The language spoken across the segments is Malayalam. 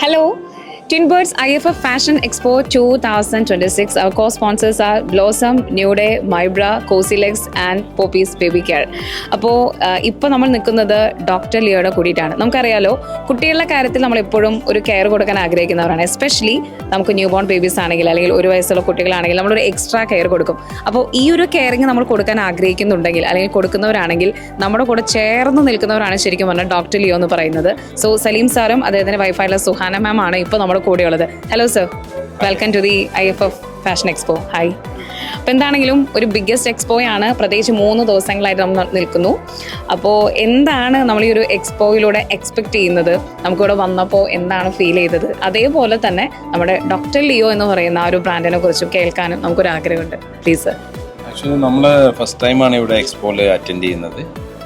Hello, Twin Birds IFF Fashion Expo 2026. Our co-sponsors are Blossom, New Day, Mybra, Cosilex and Poppy's Baby Care. അപ്പോൾ ഇപ്പോൾ നമ്മൾ നിൽക്കുന്നത് ഡോക്ടർ ലിയോയുടെ കൂടിയിട്ടാണ്. നമുക്കറിയാലോ, കുട്ടികളുടെ കാര്യത്തിൽ നമ്മൾ എപ്പോഴും ഒരു കെയർ കൊടുക്കാൻ ആഗ്രഹിക്കുന്നവരാണ്. എസ്പെഷ്യലി നമുക്ക് ന്യൂ ബോൺ ബേബീസ് ആണെങ്കിൽ അല്ലെങ്കിൽ ഒരു വയസ്സുള്ള കുട്ടികളാണെങ്കിൽ നമ്മളൊരു എക്സ്ട്രാ കെയർ കൊടുക്കും. അപ്പോൾ ഈ ഒരു കെയറിങ് നമ്മൾ കൊടുക്കാൻ ആഗ്രഹിക്കുന്നുണ്ടെങ്കിൽ അല്ലെങ്കിൽ കൊടുക്കുന്നവരാണെങ്കിൽ നമ്മുടെ കൂടെ ചേർന്ന് നിൽക്കുന്നവരാണ് ശരിക്കും പറഞ്ഞാൽ ഡോക്ടർ ലിയോ എന്ന് പറയുന്നത്. സോ സലീം സാറും അദ്ദേഹത്തിൻ്റെ വൈഫായുള്ള സുഹാന മാം ആണ് ഇപ്പോൾ നമ്മുടെ കൂടെയുള്ളത്. Hello sir, welcome to the IFF fashion expo. Hi. അപ്പോൾ എന്താണെങ്കിലും ഒരു ബിഗ്ഗസ്റ്റ് എക്സ്പോയാണ്, പ്രത്യേകിച്ച് 3 ദിവസങ്ങളായിട്ട് നമ്മൾ നിൽക്കുന്നു. അപ്പോൾ എന്താണ് നമ്മൾ ഈ ഒരു എക്സ്പോയിലൂടെ എക്സ്പെക്ട് ചെയ്യുന്നത്, നമുക്കിവിടെ വന്നപ്പോൾ എന്താണ് ഫീൽ ചെയ്തത്, അതേപോലെ തന്നെ നമ്മുടെ ഡോക്ടർ ലിയോ എന്ന് പറയുന്ന ആ ഒരു ബ്രാൻഡിനെ കുറിച്ചും കേൾക്കാനും നമുക്കൊരു ആഗ്രഹമുണ്ട്. Please sir. ആക്ച്വലി നമ്മൾ ഫസ്റ്റ് ടൈമാണ് ഇവിടെ എക്സ്പോയിൽ അറ്റൻഡ് ചെയ്യുന്നത്.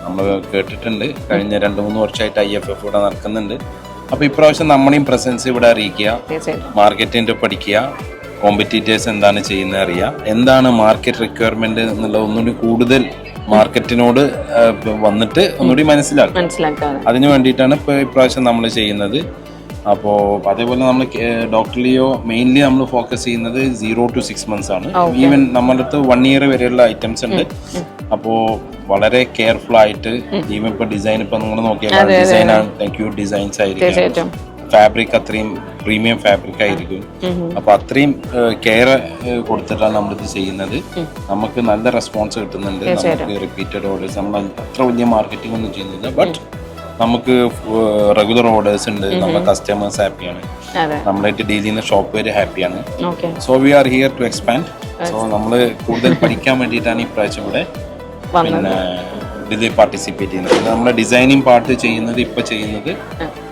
നമ്മൾ കേട്ടിട്ടുണ്ട്, കഴിഞ്ഞ 2-3 വർഷമായിട്ട് IFF ഇവിടെ നടക്കുന്നുണ്ട്. അപ്പോൾ ഇപ്രാവശ്യം നമ്മുടെയും പ്രസൻസ് ഇവിടെ അറിയിക്കുക, മാർക്കറ്റിൻ്റെ പഠിക്കുക, കോമ്പറ്റീറ്റേഴ്സ് എന്താണ് ചെയ്യുന്നത് അറിയുക, എന്താണ് മാർക്കറ്റ് റിക്വയർമെന്റ് എന്നുള്ള ഒന്നുകൂടി കൂടുതൽ മാർക്കറ്റിനോട് വന്നിട്ട് ഒന്നുകൂടി മനസ്സിലാക്കുക. അതിന് വേണ്ടിയിട്ടാണ് ഇപ്പോൾ ഇപ്രാവശ്യം നമ്മൾ ചെയ്യുന്നത്. അപ്പോൾ അതേപോലെ നമ്മൾ ഡോക്ടർ ലിയോ മെയിൻലി നമ്മൾ ഫോക്കസ് ചെയ്യുന്നത് 0 to 6 months ആണ്. ഈവൻ നമ്മുടെ അടുത്ത് 1 year വരെയുള്ള ഐറ്റംസ് ഉണ്ട്. അപ്പോൾ വളരെ കെയർഫുൾ ആയിട്ട്, ഈവൻ ഇപ്പോൾ ഡിസൈൻ ഇപ്പോൾ നിങ്ങൾ നോക്കിയാൽ ഡിസൈൻ ക്യൂട്ട് ഡിസൈൻസ് ആയിരിക്കും, ഫാബ്രിക് അത്രയും പ്രീമിയം ഫാബ്രിക് ആയിരിക്കും. അപ്പൊ അത്രയും കെയർ കൊടുത്തിട്ടാണ് നമ്മളിത് ചെയ്യുന്നത്. നമുക്ക് നല്ല റെസ്പോൺസ് കിട്ടുന്നുണ്ട്. നമുക്ക് റിപ്പീറ്റഡ് ഓർഡേഴ്സ്, നമ്മൾ അത്ര വലിയ മാർക്കറ്റിംഗ് ഒന്നും ചെയ്യുന്നില്ല, ബട്ട് നമുക്ക് റെഗുലർ ഓർഡേഴ്സ് ഉണ്ട്. നമ്മുടെ കസ്റ്റമേഴ്സ് ഹാപ്പിയാണ്, നമ്മളായിട്ട് ഡീൽ ചെയ്യുന്ന ഷോപ്പ് വരെ ഹാപ്പിയാണ്. So we are here to expand. So നമ്മൾ കൂടുതൽ പഠിക്കാൻ വേണ്ടിയിട്ടാണ് ഇപ്രാവശ്യം ഇവിടെ പിന്നെ ഇതിൽ പാർട്ടിസിപ്പേറ്റ് ചെയ്യുന്നത്. പിന്നെ നമ്മുടെ ഡിസൈനിങ് പാർട്ട് ചെയ്യുന്നത് ഇപ്പൊ ചെയ്യുന്നത്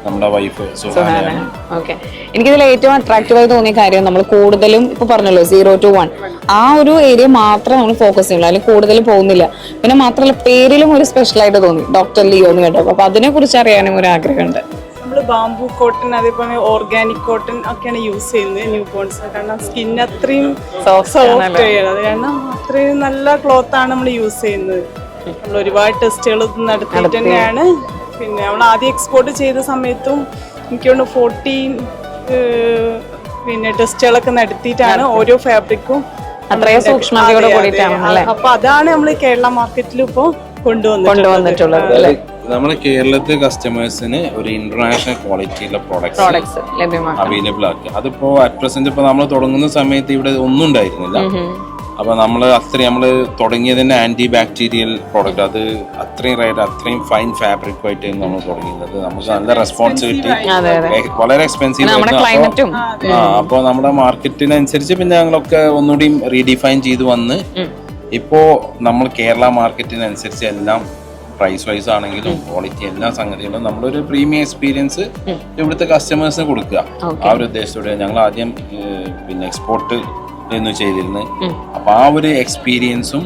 നമ്മുടെ വൈഫ് സുഹാനയാണ്. ഓക്കെ, എനിക്കിതിൽ ഏറ്റവും അട്രാക്റ്റീവായി തോന്നിയ കാര്യം, നമ്മൾ കൂടുതലും ഇപ്പൊ പറഞ്ഞല്ലോ 0 to 1 ആ ഒരു ഏരിയ മാത്രമേ നമ്മൾ ഫോക്കസ് ചെയ്യുള്ളൂ, അല്ലെങ്കിൽ കൂടുതൽ പോകുന്നില്ല. പിന്നെ മാത്രമല്ല പേരിലും ഒരു സ്പെഷ്യൽ ആയിട്ട് തോന്നി ഡോക്ടർ ലിയോ എന്ന് കേട്ടോ. അപ്പൊ അതിനെ കുറിച്ച് അറിയാനും ഒരു ആഗ്രഹമുണ്ട്. നമ്മൾ ബാംബു കോട്ടൺ, അതേപോലെ ഓർഗാനിക് കോട്ടൺ ഒക്കെയാണ് യൂസ് ചെയ്യുന്നത് ന്യൂ ബോൺസ്. കാരണം സ്കിൻ അത്രയും സോഫ്റ്റ് ചെയ്യണം, അത് കാരണം അത്രയും നല്ല ക്ലോത്ത് ആണ് നമ്മൾ യൂസ് ചെയ്യുന്നത്. നമ്മൾ ഒരുപാട് ടെസ്റ്റുകൾ നടത്തിയിട്ട് തന്നെയാണ്. പിന്നെ നമ്മൾ ആദ്യം എക്സ്പോർട്ട് ചെയ്ത സമയത്തും എനിക്കൊന്ന് 14 പിന്നെ ടെസ്റ്റുകളൊക്കെ നടത്തിയിട്ടാണ് ഓരോ ഫാബ്രിക്കും അത്രയും സൂക്ഷ്മതയോടെ കൂടിയിട്ടാണ്. അപ്പൊ അതാണ് നമ്മൾ കേരള മാർക്കറ്റിൽ ഇപ്പൊ കൊണ്ടുവന്നിട്ടുള്ളത്. നമ്മുടെ കേരളത്തിലെ കസ്റ്റമേഴ്സിന് ഒരു ഇന്റർനാഷണൽ ക്വാളിറ്റിയുള്ള പ്രോഡക്ട്സ് അവൈലബിൾ ആക്കുക. അതിപ്പോ അറ്റ് പ്രസന്റ് ഇപ്പൊ നമ്മൾ തുടങ്ങുന്ന സമയത്ത് ഇവിടെ ഒന്നും ഉണ്ടായിരുന്നില്ല. അപ്പൊ നമ്മൾ തുടങ്ങിയതിന്റെ ആന്റി ബാക്ടീരിയൽ പ്രോഡക്റ്റ്, അത് അത്രയും റേറ്റ്, അത്രയും ഫൈൻ ഫാബ്രിക്കുമായിട്ട് നമ്മൾ തുടങ്ങിയത്. നമുക്ക് നല്ല റെസ്പോൺസ് കിട്ടി, വളരെ എക്സ്പെൻസീവ് ആയിരുന്നു. അപ്പോൾ നമ്മുടെ മാർക്കറ്റിനനുസരിച്ച് പിന്നെ ഞങ്ങളൊക്കെ ഒന്നുകൂടി റീഡിഫൈൻ ചെയ്ത് വന്ന് ഇപ്പോ നമ്മൾ കേരള മാർക്കറ്റിനനുസരിച്ച് എല്ലാം പ്രൈസ് വൈസ് ആണെങ്കിലും ക്വാളിറ്റി എല്ലാ സംഗതികളും നമ്മളൊരു പ്രീമിയം എക്സ്പീരിയൻസ് ഇവിടുത്തെ കസ്റ്റമേഴ്സിന് കൊടുക്കുക. ആ ഒരു ഉദ്ദേശത്തോടെ ഞങ്ങൾ ആദ്യം പിന്നെ എക്സ്പോർട്ട് എന്ന് ചെയ്തിരുന്നത്. അപ്പൊ ആ ഒരു എക്സ്പീരിയൻസും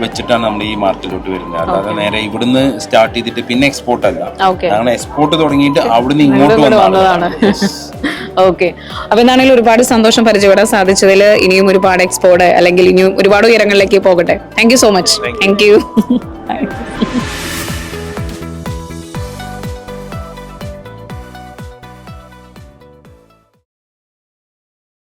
വെച്ചിട്ടാണ് നമ്മൾ ഈ മാർക്കറ്റിലോട്ട് വരുന്നത്. അല്ലാതെ നേരെ ഇവിടുന്ന് സ്റ്റാർട്ട് ചെയ്തിട്ട് പിന്നെ എക്സ്പോർട്ട് അല്ല, ഞങ്ങൾ എക്സ്പോർട്ട് തുടങ്ങിയിട്ട് അവിടുന്ന് ഇങ്ങോട്ട് വന്നതാണ്. ഓക്കെ, അപ്പൊ എന്താണെങ്കിലും ഒരുപാട് സന്തോഷം പരിചയപ്പെടാൻ സാധിച്ചതിൽ. ഇനിയും ഒരുപാട് എക്സ്പോർട്ട് അല്ലെങ്കിൽ ഇനിയും ഒരുപാട് ഉയരങ്ങളിലേക്ക് പോകട്ടെ. Thank you so much. Thank you.